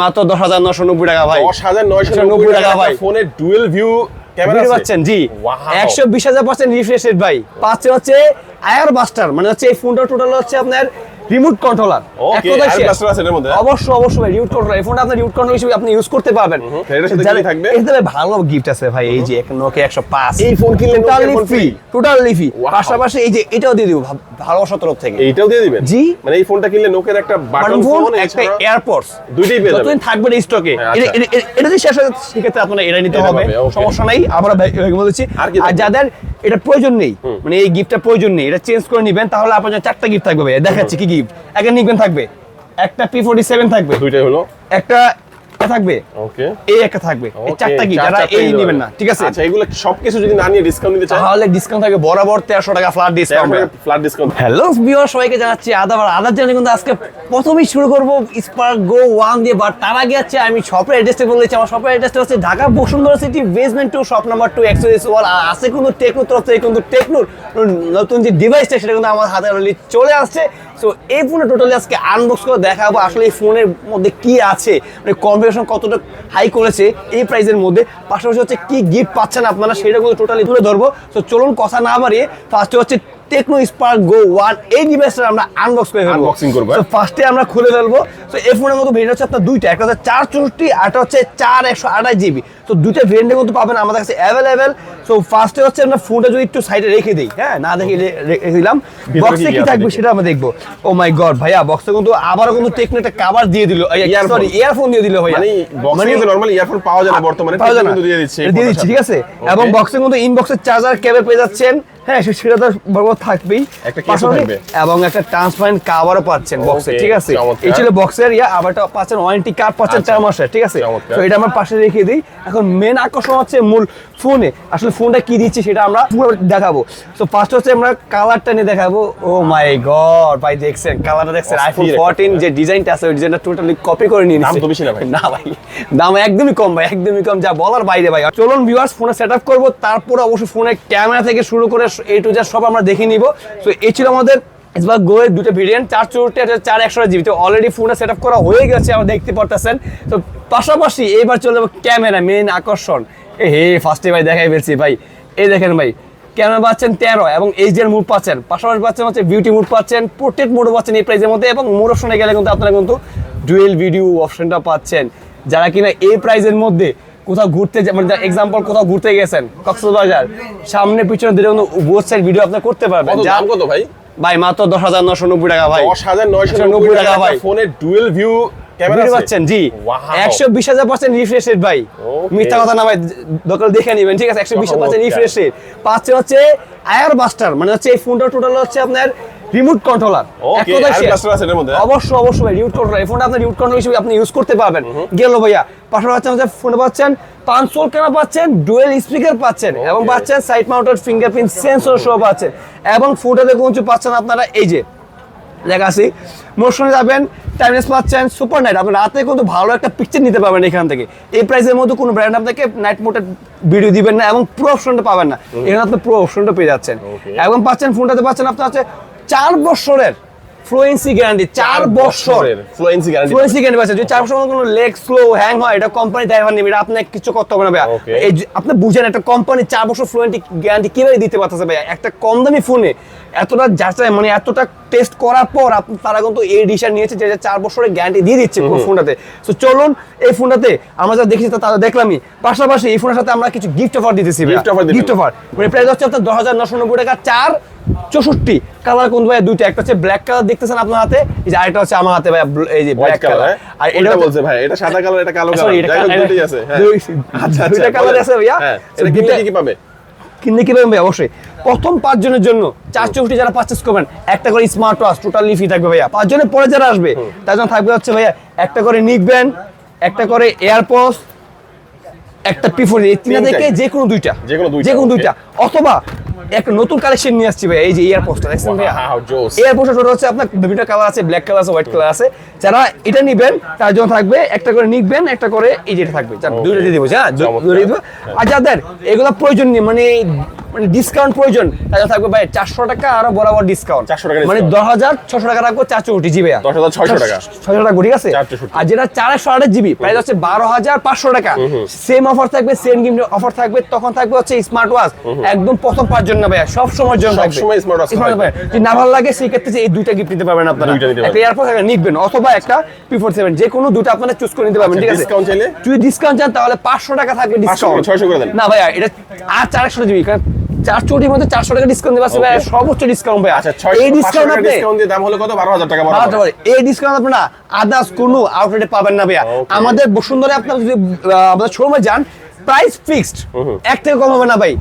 মাত্র 10,990 টাকা ভাই। 10,990 টাকা ভাই। ফোনে ডুয়াল ভিউ ক্যামেরা আছে পাচ্ছেন জি। 120,000% রিফ্রেশ রেট ভাই। পাচ্ছেন হচ্ছে আয়ার বাস্টার, মানে হচ্ছে এই ফোনটা টোটাল হচ্ছে আপনার রিমোট কন্ট্রোলার। ওকে, আয়ার বাস্টার আছে এর মধ্যে। অবশ্যই ভাই রিমোট কন্ট্রোলার। এই ফোনটা আপনি রিমোট কন্ট্রোলার হিসেবে আপনি ইউজ করতে পারবেন। এর সাথে কি থাকবে? এর সাথে ভালো গিফট আছে ভাই। এই যে Nokia 105 এই ফোন কিনলে টোটালি ফ্রি। পাশাপাশি এই যে এটাও দিয়ে দিব ভালোবাসার তরফ থেকে। এইটাও দিয়ে দিবেন জি। মানে এই ফোনটা কিনলে নোকিয়ার একটা বাটন ফোন, একটা এয়ারপডস দুইটাই পেয়ে যাবেন। যতদিন থাকবে স্টকে। এটা যদি শেষ হয়ে যায় সেক্ষেত্রে আপনারা এটা নিতে হবে, সমস্যা নাই। আমরা বলছি আর যাদের এটা প্রয়োজন নেই, মানে এই গিফটটা প্রয়োজন নেই, এটা চেঞ্জ করে নেবেন, তাহলে আপনার 4টা গিফট থাকবে ভাই। দেখাচ্ছি কি গিফট। একটা নিবেন থাকবে, একটা P47 থাকবে, দুইটাই হলো, একটা থাকবে, ওকে, এই একটা থাকবে। এই 4টা গিফট যারা এই নেবেন না, ঠিক আছে? আচ্ছা, এগুলো সবকিছু যদি না নিয়ে ডিসকাউন্ট দিতে চান তাহলে ডিসকাউন্ট থাকবে বরাবর 1300 টাকা ফ্ল্যাট ডিসকাউন্ট। হ্যালো ভিউয়ার, সবাইকে জানাচ্ছি আদাব। আর আদাব জানি কিন্তু আজকে প্রথমেই শুরু করব স্পার্ক গো 1 দিয়ে। বাট তার আগে আছে আমি শপের অ্যাড্রেসটা বলে দিচ্ছি। আমার শপের অ্যাড্রেসটা হচ্ছে Dhaka Bashundhara city basement 2 shop number 2 XOS1। আর আছে কিন্তু টেকনো তরফ থেকে কিন্তু টেকনোর নতুন যে ডিভাইসটা সেটা কিন্তু আমার হাতে অলরেডি চলে আসছে। সো এই ফোনে টোটালি আজকে আনবক্স করে দেখাবো আসলে এই ফোনের মধ্যে কি আছে, মানে কনফিগারেশন কতটা হাই করেছে এই প্রাইসের মধ্যে, পাশাপাশি হচ্ছে কি গিফট পাচ্ছেন আপনারা সেটা কিন্তু টোটালি তুলে ধরবো। তো চলুন কথা না বাড়িয়ে ফার্স্টে হচ্ছে টেকনো স্পার্ক গো 1 এই ডিভাইসটা আমরা আনবক্স করে ফেলবো, আনবক্সিং করব। তো ফার্স্টে আমরা খুলে ফেলবো। তো এই ফোনের মধ্যে ভেরিয়েন্ট হচ্ছে আপনার দুইটা, একটা হচ্ছে 464 আর একটা হচ্ছে 4128 জিবি। তো দুইটা ভেরিয়েন্টে কিন্তু পাবেন আমাদের কাছে অ্যাভেলেবেল। সো ফার্স্টে হচ্ছে আমরা ফোনটা যদি একটু সাইডে রেখে দিই, হ্যাঁ, না দেখে রেখে দিলাম, বক্সে কি থাকবে সেটা আমরা দেখবো। ও মাই গড ভাইয়া, বক্সে কিন্তু আবারও কিন্তু টেকনো একটা কভার দিয়ে দিল, সরি ইয়ারফোন দিয়ে দিল ভাইয়া। মানে বক্সে নরমালি ইয়ারফোন পাওয়া যায় না বর্তমানে, কিন্তু দিয়ে দিচ্ছে, ঠিক আছে। এবং বক্সে কিন্তু ইনবক্সের চার্জার কেবল পেয়ে যাচ্ছেন, হ্যাঁ, সেটা তো বরাবর থাকবেই, এবং একটা ট্রান্সপারেন্ট কভারও পাচ্ছেন বক্সে, ঠিক আছে? এই ছিল বক্সের আবারটা পাচ্ছেন ওয়ারেন্টি কার্ড পাচ্ছেন 4 মাসের, ঠিক আছে? তো এটা আমরা পাশে রেখে দিই। এখন মেন আকর্ষণ হচ্ছে মূল ফোনে আসলে ফোনটা কি দিচ্ছে সেটা আমরা পুরো দেখাবো। তো ফার্স্ট হচ্ছে আমরা কালারটা নিয়ে দেখাবো। ও মাই গড ভাই, দেখছেন কালারটা, দেখছেন আইফোন 14 যে ডিজাইনটা আছে ওই ডিজাইনটা টোটালি কপি করে নিয়ে নিয়েছে। দাম তো বেশি না ভাই? না ভাই, দাম একদমই কম ভাই, একদমই কম, যা বলার বাইরে ভাই। চলুন ভিউয়ার্স ফোনে সেটআপ করব, তারপর অবশ্যই ফোনের ক্যামেরা থেকে শুরু করে A to Z সব আমরা দেখে নিব। তো এই ছিল আমাদের স্পার্ক গো এর দুটো ভেরিয়েন্ট, 464 আর 4128 জিবি। তো অলরেডি ফোনটা সেটআপ করা হয়ে গেছে, আমরা দেখতে পারতেছেন। তো পাশাপাশি এবার চলে যাবো ক্যামেরা, মেন আকর্ষণ। ফার্স্টে ভাই দেখাই ফেলছি ভাই, এই দেখেন ভাই, ক্যামেরা পাচ্ছেন 13 এবং এইচডিআর মোড পাচ্ছেন, পাশাপাশি পাচ্ছেন হচ্ছে বিউটি মোড পাচ্ছেন, পোর্ট্রেট মোডও পাচ্ছেন এই প্রাইসের মধ্যে। এবং মোড অপশনে গেলে কিন্তু আপনারা কিন্তু ডুয়েল ভিডিও অপশনটা পাচ্ছেন। যারা কিনা এই প্রাইসের মধ্যে কোথাও ঘুরতে, মানে এক্সাম্পল কোথাও ঘুরতে গেছেন কক্সবাজার, সামনে পিছনে দিলে কিন্তু বোথ সাইড ভিডিও আপনি করতে পারবেন। দাম কত ভাই? ভাই মাত্র 10,990 টাকা ভাই। 10,990 টাকা ভাই। ফোনে ডুয়াল ভিউ ক্যামেরা পাচ্ছেন জি। 120,000% রিফ্রেশ রেট ভাই, মিথ্যা কথা না ভাই, দোকান দেখে নেবেন, ঠিক আছে? 120% রিফ্রেশ রেট পাচ্ছে হচ্ছে আয়ার বাস্টার, মানে হচ্ছে এই ফোনটা টোটাল হচ্ছে আপনার রিমোট কন্ট্রোলার। অবশ্যই ভাই রিমোট কন্ট্রোলার। এই ফোনটা আপনি রিমোট কন্ট্রোলার হিসেবে আপনি ইউজ করতে পারবেন। গেল ভাইয়া, পাশাপাশি হচ্ছে ফোনে পাচ্ছেন 5 ক্যামেরা পাচ্ছেন, ডুয়েল স্পিকার পাচ্ছেন, এবং পাচ্ছেন সাইড মাউন্টেড ফিঙ্গারপ্রিন্ট সেন্সর সহ পাচ্ছেন। এবং ফোনটাতে কিন্তু পাচ্ছেন আপনারা এই যে লেখাছি মোশনে যাবেন, টাইমলেস পাচ্ছেন, সুপার নাইট, আপনি রাতে কিন্তু ভালো একটা পিকচার নিতে পারবেন এখান থেকে। এই প্রাইসের মধ্যে কোনো ব্র্যান্ড আপনাকে নাইট মোডের ভিডিও দিবেন না, এবং প্রো অপশনটা পাবেন না। এখানে আপনি প্রো অপশনটা পেয়ে যাচ্ছেন। এবং পাচ্ছেন ফোনটাতে পাচ্ছেন আপনার হচ্ছে 4 বছরের ফ্লুয়েন্সি গ্যারান্টি, 4 বছরের ফ্লুয়েন্সি গ্যারান্টি পাচ্ছেন। যদি 4 বছর কোনো লেগ স্লো হ্যাং হয়, এটা কোম্পানি ড্রাইভার নেবে, এটা আপনাকে কিছু করতে হবে না ভাই। এই আপনি বুঝেন একটা কোম্পানি 4 বছর ফ্লুয়েন্সি গ্যারান্টি কিভাবে দিতে পারতেছে ভাই? একটা কম দামি ফোনে এতটা যাচাই, মানে এতটা টেস্ট করার পর তারা কিন্তু এই ডিসিশন নিয়েছে যে 4 বছরের গ্যারান্টি দিয়ে দিচ্ছে ফোনটাতে। তো চলুন এই ফোনটাতে আমরা যা দেখেছি তা দেখলামই, পাশাপাশি এই ফোনের সাথে আমরা কিছু গিফট অফার দিতেছি। গিফট অফার মানে প্রাইস হচ্ছে আপনার 10,990 টাকা। 464 কালার কোন ভাই? দুইটা, একটা হচ্ছে ব্ল্যাক কালার দেখতেছেন আপনার হাতে, এই যে আরেকটা হচ্ছে আমার হাতে ভাই, এই যে ব্ল্যাক কালার। আর এটা বলছে ভাই এটা সাদা কালার, এটা কালো কালার, দুটোই আছে। হ্যাঁ আচ্ছা, দুইটা কালার আছে ভাইয়া। এটা কি পাবে? কিনলে কি পাবেন ভাই? অবশ্যই প্রথম 5 জনের জন্য 464 যারা পারচেজ করবেন একটা করে স্মার্ট ওয়াচ টোটালি ফ্রি থাকবে ভাইয়া। 5 জনের পরে যারা আসবে তার জন্য থাকবে হচ্ছে ভাইয়া একটা করে নিক ব্যান্ড, একটা করে এয়ারপডস, একটা P40, এই তিনটা থেকে যে কোনো দুইটা, অথবা একটা নতুন কালেকশন নিয়ে আসছি ভাই, এই যে এয়ারপোর্টটা দেখছেন ভাই, এয়ারপোর্টটা ছোট হচ্ছে আপনার বিভিন্ন কালার আছে, ব্ল্যাক কালার আছে, হোয়াইট কালার আছে। যারা এটা নিবেন তার জন্য থাকবে একটা করে নিবেন, একটা করে এই যেটা থাকবে, দুইটা দিয়ে দেবো, হ্যাঁ দুইটা দিব। আর যাদের এগুলো প্রয়োজন নেই, মানে ডিসকাউন্ট প্রয়োজন, তাহলে থাকবে ভাই 400 টাকা আরো বরাবর ডিসকাউন্ট, 400 টাকা মানে 10,600 টাকা রাখবো 464 জিবি, 10,600 টাকা 600 টাকা, ঠিক আছে। আর যেটা 428 জিবি প্রাইস হচ্ছে 12,500 টাকা। সেম অফার থাকবে, সেম গিফট অফার থাকবে, তখন থাকবে হচ্ছে স্মার্ট ওয়াচ, একদম প্রথম পাওয়ার জন্য ভাই, সব সময়ের জন্য থাকবে, সব সময় স্মার্ট ওয়াচ থাকবে। যদি না ভালো লাগে সেই ক্ষেত্রে এই দুইটা গিফট নিতে পারবেন আপনারা, একটা এয়ারপোর্ট একটা নিবেন অথবা একটা P47, যে কোনো দুটো আপনারা চুজ করে নিতে পারবেন, ঠিক আছে। ডিসকাউন্ট চাইলে যদি ডিসকাউন্ট চান তাহলে 500 টাকা থাকবে ডিসকাউন্ট, 600 করে দেন না ভাই এটা আর 400 জিবি, কারণ 464 মধ্যে 400 টাকা ডিসকাউন্ট দিবা ভাই, সর্বোচ্চ ডিসকাউন্ট ভাই। আচ্ছা, এই ডিসকাউন্ট আপনি ডিসকাউন্ট দিয়ে দাম হলো কত? 12,000 টাকা বরাবর। এই ডিসকাউন্ট আপনারা আদার্স কোনো আউটলেটে পাবেন না ভাইয়া। আমাদের বসুন্ধরা আপনারা যদি আমাদের শোরুমে যান, প্রাইস ফিক্সড, এক থেকে কম হবে না ভাই,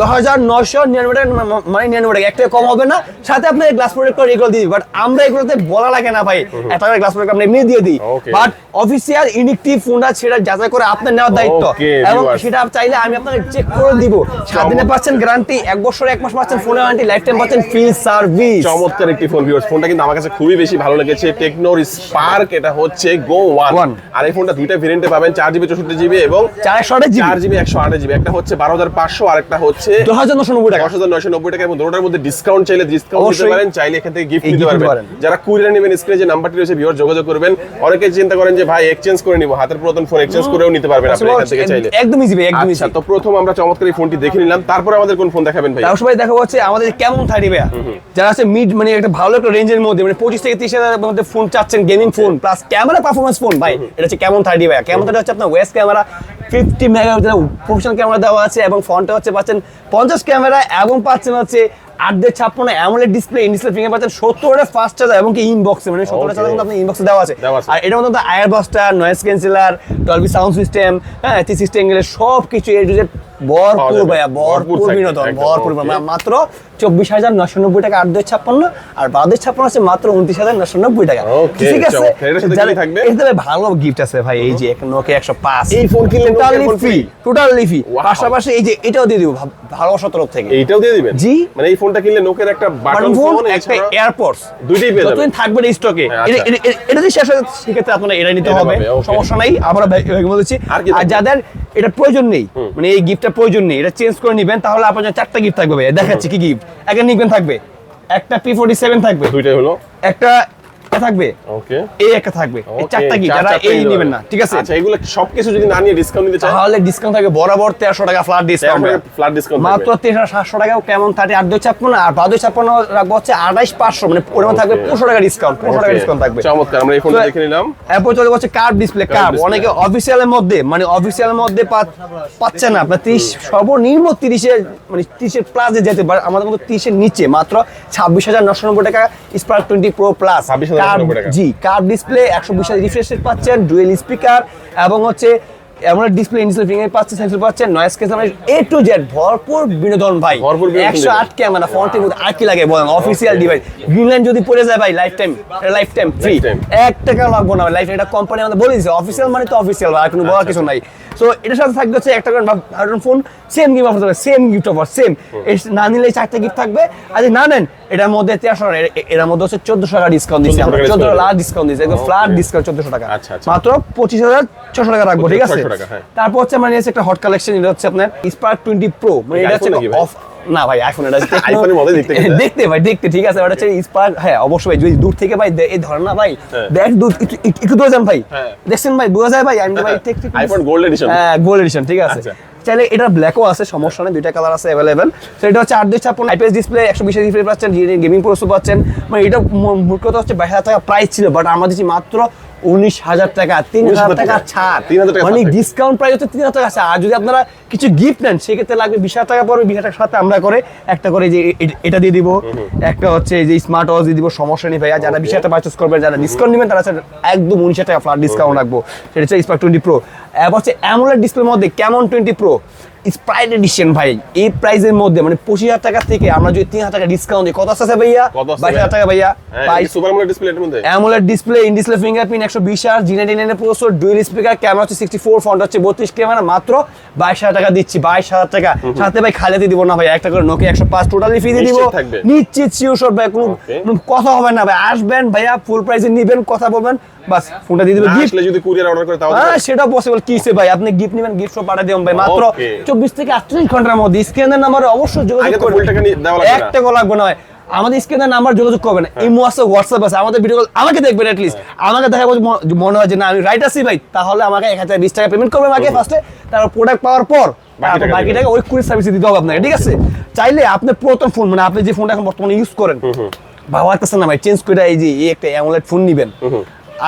10,999 টাকা, মানে 99 টাকা, এক থেকে কম হবে না। সাথে আপনি গ্লাস প্রোটেক্ট করে এগুলো দিয়ে দিই, বাট আমরা এগুলোতে বলা লাগে না ভাই, একটা করে গ্লাস প্রোটেক্ট আমরা এমনি দিয়ে দিই, বাট অফিসিয়াল ইউনিকটিভ ফোনটা সেটা যাচাই করে আপনার নেওয়ার দায়িত্ব, এবং সেটা চাইলে আমি আপনাকে চেক করে দিব। 7 দিনে পাচ্ছেন গ্যারান্টি, 1 বছর 1 মাস পাচ্ছেন ফোনের ওয়ারেন্টি, লাইফ টাইম পাচ্ছেন ফ্রি সার্ভিস। চমৎকার একটি ফোন ভিউয়ার্স, ফোনটা কিন্তু আমার কাছে খুবই বেশি ভালো লেগেছে, টেকনোর স্পার্ক, এটা হচ্ছে গো 1, আর এই ফোনটা দুইটা ভেরিয়েন্টে পাবেন, 4GB 64GB এবং 4GB 128GB, একটা হচ্ছে 12,500 আর একটা হচ্ছে 10,990 টাকা, 10,990 টাকা, এবং দুটোটার মধ্যে ডিসকাউন্ট চাইলে ডিসকাউন্ট দিতে পারেন, চাইলে এখান থেকে গিফট নিতে পারবেন। যারা কুরিয়ার নেবেন, স্ক্রিনে যে নাম্বারটি রয়েছে ভিউয়ার যোগাযোগ করবেন। অনেকে চিন্তা করেন যে ভাই এক্সচেঞ্জ করে নিব, হাতের পুরাতন ফোন এক্সচেঞ্জ করেও নিতে পারবেন আপনি এখান থেকে চাইলে, একদম ইজি ভাই, একদম ইজি। তো প্রথম আমরা চমৎকার এই ফোনটি দেখে নিলাম, তারপরে আমাদের কোন ফোন দেখাবেন ভাই? তাও সবাই দেখাবো হচ্ছে আমাদের কেমন 30 ভাইয়া, যারা আছে মিড, মানে একটা ভালো একটা রেঞ্জের মধ্যে, মানে 25 থেকে 30 হাজারের মধ্যে ফোন চাচ্ছেন, gaming phone plus camera performance phone, ভাই এটা হচ্ছে কেমন 30 ভাইয়া। কেমন 30 হচ্ছে আপনার West camera 50 megapixel professional camera দেওয়া আছে, এবং ফ্রন্টে হচ্ছে পাচ্ছেন 50 ক্যামেরা, এবং পাচ্ছেন হচ্ছে 8.56 AMOLED display, in display finger পাচ্ছেন, 70 ফাস্ট চার্জার, এবং কি ইনবক্সে, মানে 70 চার্জার কিন্তু আপনি ইনবক্সে দেওয়া আছে। আর এটার মধ্যে ear buster, noise canceller, Dolby sound system, হ্যাঁ 360 অ্যাঙ্গেলের সব কিছু এ টু জেড ভরপুর ভাইয়া, ভরপুর বিনোদন, ভরপুর, মাত্র 24,990 টাকা 8.56, আর 12.56 আছে মাত্র 29,990 টাকা, ঠিক আছে। এটাতে ভালো গিফট আছে ভাই, এই যে Nokia 105, এই ফোন কিনলে টোটালি ফ্রি, পাশাপাশি এই যে এটাও দিয়ে দিব ভালোবাসার তরফ থেকে, এইটাও দিয়ে দিবেন জি। মানে এই ফোনটা কিনলে নোকিয়ার একটা বাটন ফোন, একটা এয়ারপডস, দুইটাই পেয়ে যাবেন, যতদিন থাকবে স্টকে। এটা যদি শেষ হয় সেক্ষেত্রে আপনারা এটা নিতে হবে, সমস্যা নাই, আমরা বলেছি। আর যাদের এটা প্রয়োজন নেই, মানে এই গিফটটা প্রয়োজন নেই, এটা চেঞ্জ করে নেবেন, তাহলে আপনার 4টা গিফট থাকবে ভাই, দেখাচ্ছি কি গিফট। একটা নিবেন থাকবে, একটা P47 থাকবে, দুইটাই হলো, একটা থাকবে, ওকে, এই একটা থাকবে, এই 4টা গিফট, যারা এই নেবেন না, ঠিক আছে। আচ্ছা, এগুলো সবকিছু যদি না নিয়ে ডিসকাউন্ট দিতে চান, তাহলে ডিসকাউন্ট থাকবে বরাবর 1300 টাকা ফ্ল্যাট ডিসকাউন্ট, মাত্র 13,700 টাকা কেমন 30 8.56, আর 12.56 রাখবো হচ্ছে 28,500, মানে পরিমাণ থাকবে 500 টাকা ডিসকাউন্ট, 500 টাকা ডিসকাউন্ট থাকবে। চমৎকার, আমরা এই ফোনটা দেখে নিলাম। এরপর চলে যাচ্ছে কার্ভ ডিসপ্লে, কার্ভ অনেকে অফিশিয়ালের মধ্যে, মানে অফিশিয়ালের মধ্যে পাচ্ছে না আপনার 30, সর্বনিম্ন 30 এর, মানে 30 এর প্লাসে যেতে পারে, আমাদের মধ্যে 30 এর নিচে মাত্র 26,990 টাকা স্পার্ক 20 প্রো প্লাস, 26,990 টাকা, জি। কার্ভ ডিসপ্লে, 120 রিফ্রেশ রেট পাচ্ছেন, ডুয়েল স্পিকার, এবং হচ্ছে এমন ডিসপ্লে, ইনডিসপ্লে ফিঙ্গার পাচ্ছেন, সেন্সর পাচ্ছেন, নয়েজ ক্যান্সেলার, এ টু জেড ভরপুর বিনোদন ভাই, 108 ক্যামেরা, ফ্রন্টের মধ্যে আর কি লাগে বলেন, অফিশিয়াল ডিভাইস। গ্রিন লাইন যদি পড়ে যায় ভাই, লাইফ টাইম ফ্রি, 1 টাকা লাগবে না, লাইফ, এটা কোম্পানি আমাদের বলে দিয়েছে, অফিশিয়াল মানে তো অফিশিয়াল, আর কোনো বলার কিছু নাই। সো এটার সাথে থাকবে হচ্ছে একটা করে ফোন, সেম গিফট অফার থাকবে, সেম গিফট অফার, সেম। না নিলে 4টা গিফট থাকবে, আর যদি না নেন এটার মধ্যে 1300, এর মধ্যে হচ্ছে 1400 টাকা ডিসকাউন্ট দিচ্ছি আমরা, 14 লাখ ডিসকাউন্ট দিচ্ছি, একদম ফ্ল্যাট ডিসকাউন্ট 1400 টাকা, মাত্র 25,600 টাকা রাখবো, ঠিক আছে। তারপর হচ্ছে আমরা নিয়েছি একটা হট কালেকশন, এটা হচ্ছে আপনার স্পার্ক 20 প্রো, মানে এটা হচ্ছে অফ না ভাই, আইফোন, এটা আইফোনের মধ্যে দেখতে ভাই, দেখতে ঠিক আছে, ওটা হচ্ছে স্পার্ক, হ্যাঁ অবশ্যই ভাই, যদি দূর থেকে ভাই এই ধরেন না ভাই, দেখ দূর একটু দূরে যান ভাই, দেখছেন ভাই, বোঝা যায় ভাই, আমি ভাই আইফোন গোল্ড এডিশন, হ্যাঁ গোল্ড এডিশন, ঠিক আছে। চাইলে এটা ব্ল্যাকও আছে, সমস্যা নেই, দুইটা কালার আছে अवेलेबल। তো এটা হচ্ছে 8.56 আইপিএস ডিসপ্লে, 120 রিফ্রেশ পাচ্ছেন, গেমিং প্রসেসর পাচ্ছেন, মানে এটা মূল কথা হচ্ছে 22,000 টাকা প্রাইস ছিল, বাট আমরা দিচ্ছি মাত্র 19,000 টাকা, 3,000 টাকা ছাড়, মানে ডিসকাউন্ট প্রাইস হচ্ছে 3,000 টাকা ছাড়। আর যদি আপনারা কিছু গিফট নেন সেক্ষেত্রে লাগবে 20,000 টাকা পড়বে, 20,000 টাকার সাথে আমরা করে একটা করে যে এটা দিয়ে দিব, একটা হচ্ছে যে স্মার্ট ওয়াচ দিয়ে দিব, সমস্যা নেই ভাইয়া। যারা 20,000 টাকা পারচেজ করবেন, যারা ডিসকাউন্ট নেবেন, তারা একদম 19,000 টাকা ফ্ল্যাট ডিসকাউন্ট রাখবো, সেটা হচ্ছে স্পার্ক 20 প্রো। এবার হচ্ছে অ্যামোলেড ডিসপ্লের মধ্যে কেমন 20 প্রো, স্প্রাইট এডিশন ভাই, এই প্রাইসের মধ্যে মানে 25,000 টাকা থেকে আমরা যদি 3,000 টাকা ডিসকাউন্ট দিই, কত আছে ভাইয়া? 22,000 টাকা ভাইয়া। ভাই সুপার অ্যামোলেড ডিসপ্লে এর মধ্যে, AMOLED display, in display fingerprint, 120 G99 এর প্রসেসর, ডুয়াল স্পিকার, ক্যামেরা হচ্ছে 64, ফ্রন্ট হচ্ছে 32 ক্যামেরা, মাত্র 22,000 টাকা দিচ্ছি। 22,000 টাকা সাথে ভাই খালিতে দিব না ভাই, একটা করে নোকিয়া 105 টোটালি ফ্রি দিয়ে দিব, নিশ্চিত শিওর শট ভাই, কোনো কথা হবে না ভাই। আসবেন ভাইয়া, ফুল প্রাইসে নেবেন, কথা বলবেন, বাস ফোনটা দিয়ে দিবেন। আসলে যদি কুরিয়ার অর্ডার করে তাও হ্যাঁ সেটা পসিবল, কিসে ভাই আপনি গিফট নেবেন, গিফট সব পাঠিয়ে দিবেন ভাই, মাত্র 24 থেকে 48 ঘন্টার মধ্যে। স্ক্রিনের নাম্বারে অবশ্যই যোগাযোগ করবেন, এক টাকা লাগবে না ভাই। আমাদের স্ক্রিনের নাম্বার যোগাযোগ করবেন, ইমো আছে, হোয়াটসঅ্যাপ আছে, আমাদের ভিডিও কল আমাকে দেখবেন, অ্যাটলিস্ট আমাকে দেখা মনে হয় যে না আমি রাইট আছি ভাই, তাহলে আমাকে 1020 টাকা পেমেন্ট করবেন আগে ফার্স্টে, তারপর প্রোডাক্ট পাওয়ার পর বাকি টাকা ওই কুরিয়ার সার্ভিসে দিতে হবে আপনাকে, ঠিক আছে? চাইলে আপনি পুরাতন ফোন মানে আপনি যে ফোনটা এখন বর্তমানে ইউজ করেন ভালো লাগতেছে না ভাই, চেঞ্জ করে এই যে এই একটা অ্যামোলেড ফোন নিবেন,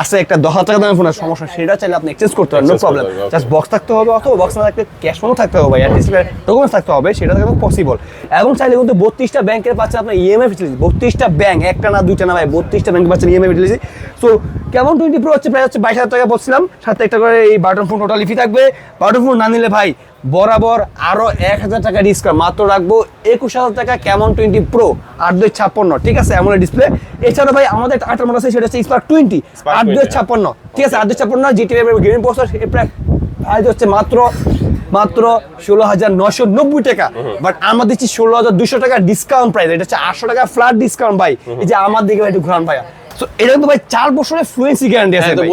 আছে একটা 10,000 টাকা দামের ফোনের সমস্যা, সেটা চাইলে আপনি এক্সচেঞ্জ করতে পারেন, নো প্রবলেম। জাস্ট বক্স থাকতে হবে, অথবা বক্স না থাকলে ক্যাশ ফোনও থাকতে হবে ভাই, অ্যাটলিস্ট ডকুমেন্টস থাকতে হবে, সেটা থাকলে পসিবল। এবং চাইলে কিন্তু 32টা ব্যাংকের পাচ্ছেন আপনার ইএমআই ফেসিলিটি, 32টা ব্যাংক, একটা না দুইটা না ভাই, 32টা ব্যাংকে পাচ্ছেন ইএমআই ফেসিলিটি। সো কেমন 20 প্রো হচ্ছে প্রায় হচ্ছে 22,000 টাকা বলছিলাম, সাথে একটা করে এই বাটন ফোন টোটালি ফ্রি থাকবে। বাটন ফোন না নিলে ভাই বরাবর আরো 1,000 টাকা ডিসকাউন্ট, মাত্র রাখবো 21,000 টাকা কেমন 20 প্রো 8/256, ঠিক আছে? AMOLED display. এছাড়া ভাই আমাদের একটা আরেকটা মডেল আছে, সেটা হচ্ছে স্পার্ক 20 8/256, ঠিক আছে? 8/256 জিটিএ গেমিং প্রসেসর, এর প্রাইস হচ্ছে মাত্র 16,990 টাকা, বাট আমরা দিচ্ছি 16,200 টাকা ডিসকাউন্ট প্রাইস। এটা হচ্ছে 800 টাকা ফ্ল্যাট ডিসকাউন্ট ভাই। এই যে আমার দিকে ভাই একটু ঘুরান ভাইয়া, এটা কিন্তু ভাই 4 বছরের ফ্লুয়েন্সি গ্যারান্টি আছে ভাই,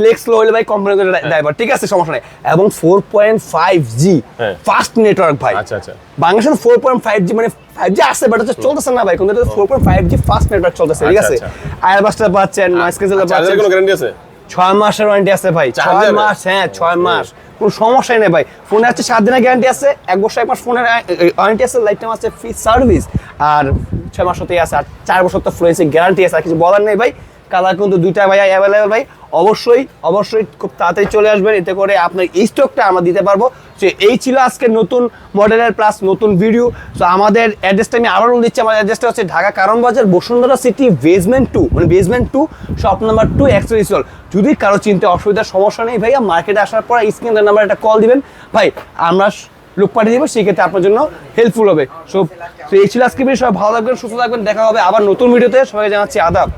লেগ স্লো হলে ভাই কোম্পানি করে ড্রাইভার, ঠিক আছে? সমস্যা নাই। এবং 4.5G ফাস্ট নেটওয়ার্ক ভাই। আচ্ছা আচ্ছা, বাংলাদেশে 4.5G মানে 5G আছে বাট হচ্ছে চলতেছে না ভাই, কিন্তু 4.5G ফাস্ট নেটওয়ার্ক চলতেছে, ঠিক আছে? আয়ারবাসটা পাচ্ছেন, নয়েজ ক্যান্সেলার পাচ্ছেন, কোনো গ্যারান্টি আছে? 6 মাসের ওয়ারেন্টি আছে ভাই, 6 মাস, হ্যাঁ 6 মাস, কোনো সমস্যাই নেই ভাই। ফোনে আছে 7 দিনের গ্যারান্টি আছে, 1 বছর 1 মাস ফোনের ওয়ারেন্টি আছে, লাইফ টাইম আছে ফ্রি সার্ভিস, আর 6 মাস হতেই আছে, আর 4 বছর তো ফ্লুয়েন্সি গ্যারান্টি আছে, আর কিছু বলার নেই ভাই। কালার কিন্তু দুইটা ভাই অ্যাভেলেবেল ভাই, অবশ্যই খুব তাড়াতাড়ি চলে আসবেন, এতে করে আপনার এই স্টকটা আমরা দিতে পারবো। সো এই ছিল আজকে নতুন মডেলের প্লাস নতুন ভিডিও। সো আমাদের অ্যাড্রেসটা আমি আবারও দিচ্ছি, আমাদের অ্যাড্রেসটা হচ্ছে ঢাকা কারণ বাজার, বসুন্ধরা সিটি, বেসমেন্ট 2, মানে বেসমেন্ট 2 শপ নাম্বার 2 এক্সপ্রেসল। যদি কারো চিনতে অসুবিধার সমস্যা নেই ভাইয়া, মার্কেটে আসার পর স্ক্রিনের নাম্বার একটা কল দিবেন ভাই, আমরা লোক পাঠিয়ে দেবো, সেই ক্ষেত্রে আপনার জন্য হেল্পফুল হবে। সো এই ছিল আজকে ভিডিও, সবাই ভালো থাকবেন, সুস্থ থাকবেন, দেখা হবে আবার নতুন ভিডিওতে। সবাইকে জানাচ্ছি আদাব।